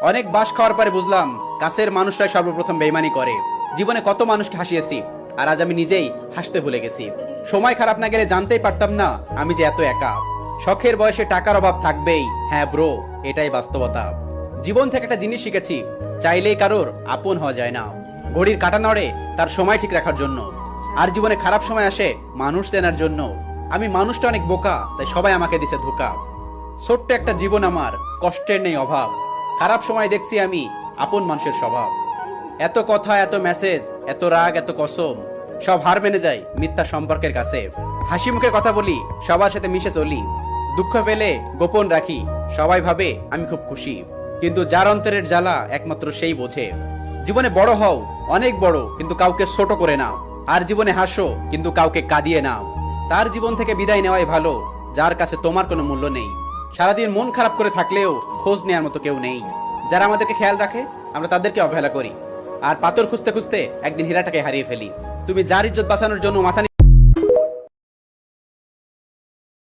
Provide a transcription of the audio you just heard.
অনেক বাস খাওয়ার পরে বুঝলাম কাছের মানুষরাই সর্বপ্রথম বেইমানি করে। জীবনে কত মানুষকে হাসিয়েছি, আর আজ আমি নিজেই হাসতে ভুলে গেছি। সময় খারাপ না গেলে জানতেই পারতাম না আমি যে এত একা। শখের বয়সে টাকার অভাব থাকবেই, হ্যাঁ ব্রো, এটাই বাস্তবতা। জীবন থেকে একটা জিনিস শিখেছি, চাইলেই কারোর আপন হওয়া যায় না। ঘড়ির কাঁটা নড়ে তার সময় ঠিক রাখার জন্য, আর জীবনে খারাপ সময় আসে মানুষ চেনার জন্য। আমি মানুষটা অনেক বোকা, তাই সবাই আমাকে দিছে ধোঁকা। ছোট্ট একটা জীবন আমার, কষ্টের নেই অভাব। খারাপ সময় দেখছি আমি আপন মানুষের স্বভাব। এত কথা, এত মেসেজ, এত রাগ, এত কসম, সব হার মেনে যায় মিথ্যা সম্পর্কের কাছে। হাসি মুখে কথা বলি, সবার সাথে মিশে চলি। দুঃখ পেলে গোপন রাখি, সবাই ভাবে আমি খুব খুশি। কিন্তু যার অন্তরের জ্বালা একমাত্র সেই বোঝে। জীবনে বড় হও, অনেক বড়, কিন্তু কাউকে ছোট করে নাও। আর জীবনে হাসো, কিন্তু কাউকে কাঁদিয়ে নাও। তার জীবন থেকে বিদায় নেওয়াই ভালো, যার কাছে তোমার কোনো মূল্য নেই। সারাদিন মন খারাপ করে থাকলেও খোঁজ নেওয়ার মতো কেউ নেই। যারা আমাদেরকে খেয়াল রাখে, আমরা তাদেরকে অবহেলা করি। আর পাথর খুঁজতে খুঁজতে একদিন হীরাটাকে হারিয়ে ফেলি। তুমি যার ইজ্জত বাঁচানোর জন্য মাথা